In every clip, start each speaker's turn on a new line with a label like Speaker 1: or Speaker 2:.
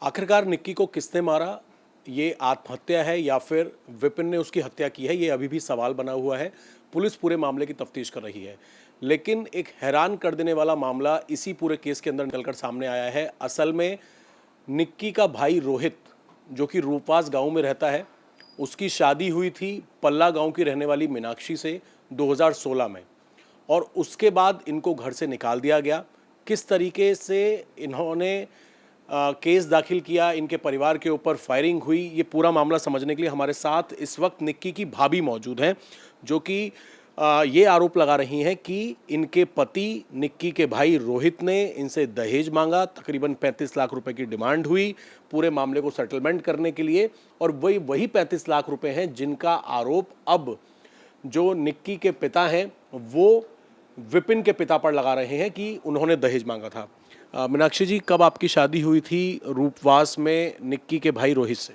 Speaker 1: आखिरकार निक्की को किसने मारा? ये आत्महत्या है या फिर विपिन ने उसकी हत्या की है, ये अभी भी सवाल बना हुआ है। पुलिस पूरे मामले की तफ्तीश कर रही है, लेकिन एक हैरान कर देने वाला मामला इसी पूरे केस के अंदर निकलकर सामने आया है। असल में निक्की का भाई रोहित, जो कि रूपवास गांव में रहता है, उसकी शादी हुई थी पल्ला गांव की रहने वाली मीनाक्षी से 2016 में, और उसके बाद इनको घर से निकाल दिया गया। किस तरीके से इन्होंने केस दाखिल किया, इनके परिवार के ऊपर फायरिंग हुई, ये पूरा मामला समझने के लिए हमारे साथ इस वक्त निक्की की भाभी मौजूद हैं, जो कि ये आरोप लगा रही हैं कि इनके पति निक्की के भाई रोहित ने इनसे दहेज मांगा। तकरीबन 35 लाख रुपए की डिमांड हुई पूरे मामले को सेटलमेंट करने के लिए, और वही 35 लाख रुपए हैं जिनका आरोप अब जो निक्की के पिता हैं वो विपिन के पिता पर लगा रहे हैं कि उन्होंने दहेज मांगा था। मीनाक्षी जी, कब आपकी शादी हुई थी रूपवास में निक्की के भाई रोहित से?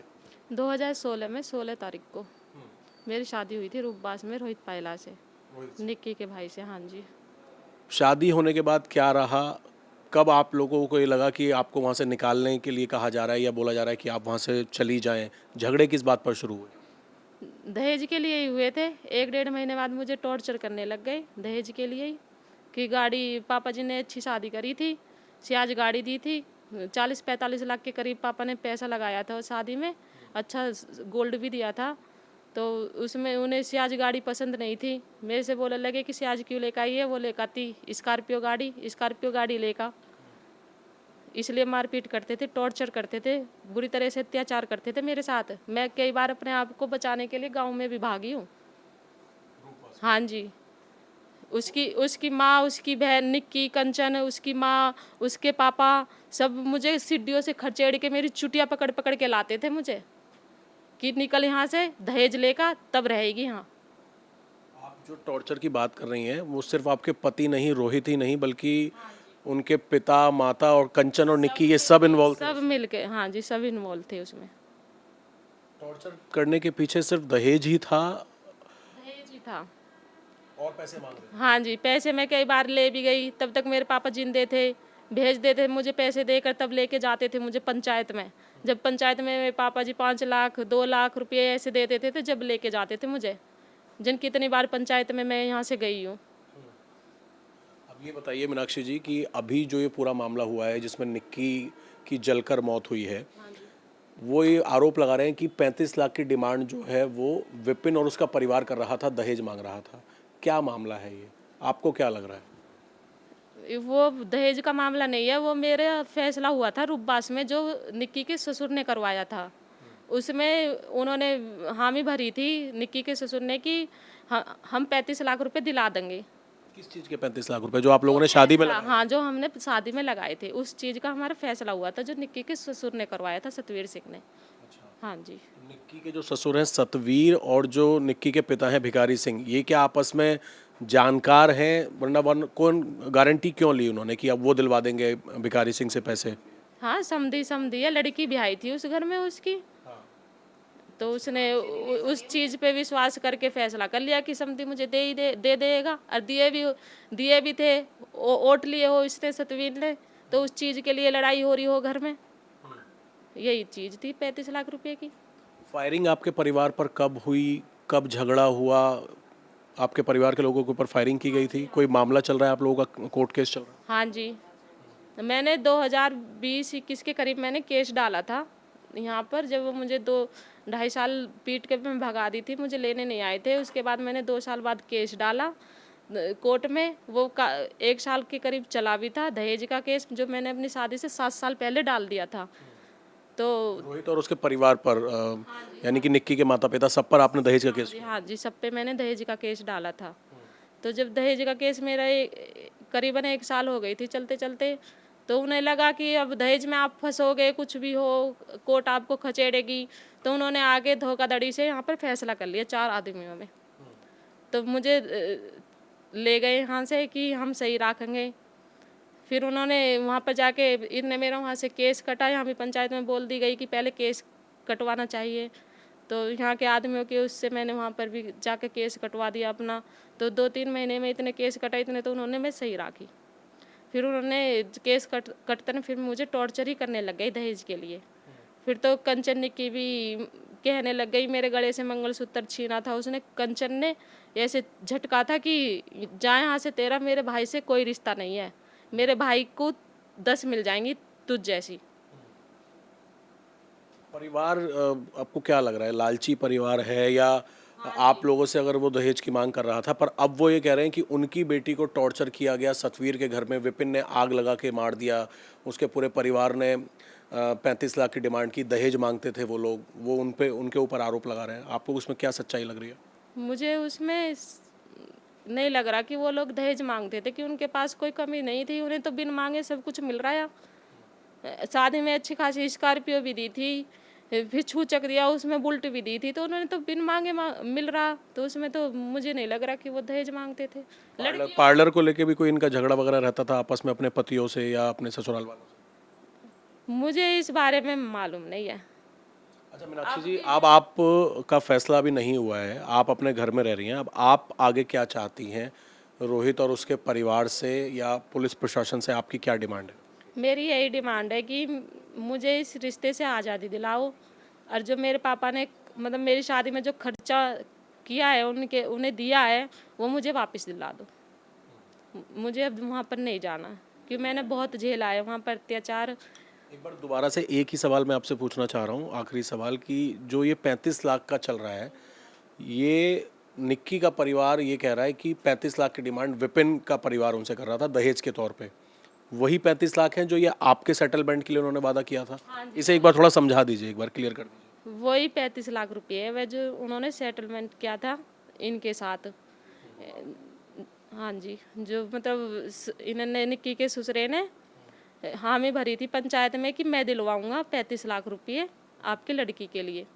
Speaker 2: 2016 में 16 तारीख को मेरी शादी हुई थी रूपवास में रोहित पायला से, निक्की के भाई से। हाँ जी।
Speaker 1: शादी होने के बाद क्या रहा? कब आप लोगों को ये लगा कि आपको वहाँ से निकालने के लिए कहा जा रहा है या बोला जा रहा है कि आप वहाँ से चली जाएं? झगड़े किस बात पर शुरू हुए?
Speaker 2: दहेज के लिए ही हुए थे। 1-1.5 महीने बाद मुझे टॉर्चर करने लग गए दहेज के लिए ही, कि गाड़ी पापा जी ने अच्छी शादी करी थी, सियाज गाड़ी दी थी, 40-45 लाख के करीब पापा ने पैसा लगाया था उस शादी में, अच्छा गोल्ड भी दिया था। तो उसमें उन्हें सियाज गाड़ी पसंद नहीं थी। मेरे से बोलने लगे कि सियाज क्यों लेकर आई है? वो लेकर आती स्कॉर्पियो गाड़ी लेकर। इसलिए मारपीट करते थे, टॉर्चर करते थे, बुरी तरह से अत्याचार करते थे मेरे साथ। मैं कई बार अपने आप को बचाने के लिए गांव में भी भागी हूँ। हाँ जी। उसकी माँ, उसकी बहन निक्की, कंचन, उसकी माँ, उसके पापा, सब मुझे सीढ़ियों से खचेड़ के मेरी चुटिया पकड़ पकड़ के लाते थे मुझे, कि निकल यहाँ से, दहेज लेकर तब रहेगी यहाँ।
Speaker 1: आप जो टॉर्चर की बात कर रही हैं वो सिर्फ आपके पति नहीं, रोहित ही नहीं, बल्कि उनके पिता, माता और कंचन और निक्की, ये सब इन्वॉल्व थे?
Speaker 2: सब मिलके, हाँ जी, सब इन्वॉल्व थे उसमें।
Speaker 1: टॉर्चर करने के पीछे सिर्फ दहेज ही था?
Speaker 2: दहेज ही था।
Speaker 1: और पैसे मांग रहे थे?
Speaker 2: हाँ जी, पैसे मैं कई बार ले भी गई, तब तक मेरे पापा जिंदे थे, भेज देते मुझे पैसे देकर, तब लेके जाते थे मुझे पंचायत में। जब पंचायत में मेरे पापा जी 5 लाख 2 लाख रुपये ऐसे दे देते थे, जब लेके जाते थे मुझे। जिन कितनी बार पंचायत में मैं यहाँ से गई हूँ।
Speaker 1: अब ये बताइए मीनाक्षी जी कि अभी जो ये पूरा मामला हुआ है जिसमें निक्की की जलकर मौत हुई है, वो ये आरोप लगा रहे हैं कि 35 लाख की डिमांड जो है वो विपिन और उसका परिवार कर रहा था, दहेज मांग रहा था। क्या मामला है ये? आपको क्या लग रहा है?
Speaker 2: वो दहेज का मामला नहीं है, वो मेरे फैसला हुआ था रूपबास में, जो निक्की के ससुर ने करवाया था। उसमें उन्होंने हामी भरी थी निक्की के ससुर ने कि हम 35 लाख रुपए दिला देंगे।
Speaker 1: किस चीज़ के 35 लाख रुपए? जो आप लोगों ने शादी में लगाए?
Speaker 2: हाँ, जो हमने शादी में लगाए थे, उस चीज़ का हमारा फैसला हुआ था, जो निक्की के ससुर ने करवाया था, सतवीर सिंह ने। हाँ जी।
Speaker 1: निक्की के जो ससुर हैं सतवीर और जो निक्की के पिता हैं भिखारी सिंह, ये क्या आपस में जानकार हैं? वरना कौन गारंटी क्यों ली उन्होंने कि अब वो दिलवा देंगे भिखारी सिंह से पैसे?
Speaker 2: हाँ, समधी है, लड़की ब्याही थी उस घर में उसकी। तो उसने उस चीज़ पे विश्वास करके फैसला कर लिया कि समधी मुझे दे देगा, और दिए भी थे। ओट लिए हो इसने, सतवीर ने, तो उस चीज़ के लिए लड़ाई हो रही हो घर में। यही चीज़ थी 35 लाख रुपए की।
Speaker 1: फायरिंग आपके परिवार पर कब हुई? कब झगड़ा हुआ? आपके परिवार के लोगों के ऊपर फायरिंग की गई थी? कोई मामला चल रहा है आप लोगों का, कोर्ट केस चल रहा है?
Speaker 2: हाँ जी, मैंने 2020-21 के करीब मैंने केस डाला था यहाँ पर। जब वो मुझे 2-2.5 साल पीट के मैं भगा दी थी, मुझे लेने नहीं आए थे। उसके बाद मैंने 2 साल बाद केस डाला कोर्ट में। वो 1 साल के करीब चला भी था। दहेज का केस जो मैंने अपनी शादी से 7 साल पहले डाल दिया था। तो
Speaker 1: रोहित और उसके परिवार पर, यानी कि निक्की के माता पिता, सब पर आपने दहेज का केस?
Speaker 2: हाँ जी, सब पे मैंने दहेज का केस डाला था। तो जब दहेज का केस मेरा करीबन 1 साल हो गई थी चलते चलते, तो उन्हें लगा कि अब दहेज में आप फंसोगे, कुछ भी हो, कोर्ट आपको खचेड़ेगी। तो उन्होंने आगे धोखाधड़ी से यहाँ पर फैसला कर लिया 4 आदमियों में। तो मुझे ले गए यहाँ से कि हम सही रखेंगे। फिर उन्होंने वहाँ पर जाके, इनने मेरा वहाँ से केस कटा। यहाँ भी पंचायत में बोल दी गई कि पहले केस कटवाना चाहिए। तो यहाँ के आदमियों के उससे मैंने वहाँ पर भी जाके केस कटवा दिया अपना। तो 2-3 महीने में इतने केस कटा, इतने तो उन्होंने मैं सही रखी। फिर उन्होंने केस कटते न फिर मुझे टॉर्चर ही करने लग गई दहेज के लिए। फिर तो कंचन निक्की भी कहने लग गई, मेरे गले से मंगलसूत्र छीना था उसने, कंचन ने ऐसे झटका था कि जा यहाँ से, तेरा मेरे भाई से कोई रिश्ता नहीं है, मेरे भाई को 10 मिल जाएंगी तुझ जैसी।
Speaker 1: परिवार आपको क्या लग रहा है, लालची परिवार है या आप लोगों से अगर वो दहेज की मांग कर रहा था, पर अब वो ये कह रहे हैं कि उनकी बेटी को टॉर्चर किया गया, सतवीर के घर में विपिन ने आग लगा के मार दिया, उसके पूरे परिवार ने 35 लाख की डिमांड की, दहेज मांगते थे वो लोग, वो उन पे उनके ऊपर आरोप लगा रहे हैं। आपको उसमें क्या सच्चाई लग रही है?
Speaker 2: मुझे उसमें नहीं लग रहा कि वो लोग दहेज मांगते थे, कि उनके पास कोई कमी नहीं थी, उन्हें तो बिन मांगे सब कुछ मिल रहा है। शादी में अच्छी खासी स्कॉर्पियो भी दी थी, फिर छूचक दिया, उसमें बुलेट भी दी थी, तो उन्होंने तो बिन मांगे मिल रहा, तो उसमें तो मुझे नहीं लग रहा कि वो दहेज मांगते थे।
Speaker 1: पार्लर को लेके भी कोई इनका झगड़ा वगैरह रहता था आपस में अपने पतियों से या अपने ससुराल वालों से?
Speaker 2: मुझे इस बारे में मालूम नहीं है।
Speaker 1: अच्छा मीनाक्षी जी, अब आप का फैसला अभी नहीं हुआ है, आप अपने घर में रह रही हैं, अब आप आगे क्या चाहती हैं रोहित और उसके परिवार से या पुलिस प्रशासन से, आपकी क्या डिमांड है?
Speaker 2: मेरी यही डिमांड है कि मुझे इस रिश्ते से आज़ादी दिलाओ, और जो मेरे पापा ने मतलब मेरी शादी में जो खर्चा किया है, उन्हें दिया है, वो मुझे वापस दिला दो। मुझे अब वहाँ पर नहीं जाना, क्योंकि मैंने बहुत झेला है वहाँ पर अत्याचार।
Speaker 1: एक बार दोबारा से एक ही सवाल मैं आपसे पूछना चाह रहा हूँ, आखिरी सवाल, कि जो ये 35 लाख का चल रहा है, ये निक्की का परिवार ये कह रहा है कि 35 लाख की डिमांड विपिन का परिवार उनसे कर रहा था दहेज के तौर पे, वही 35 लाख हैं जो ये आपके सेटलमेंट के लिए उन्होंने वादा किया था? इसे एक बार थोड़ा समझा दीजिए, एक बार क्लियर कर दीजिए।
Speaker 2: वही 35 लाख रुपए है वह जो उन्होंने सेटलमेंट किया था इनके साथ। हाँ जी, जो मतलब इन्होंने निक्की के ससुरे ने हामी भरी थी पंचायत में कि मैं दिलवाऊंगा 35 लाख रुपये आपकी लड़की के लिए।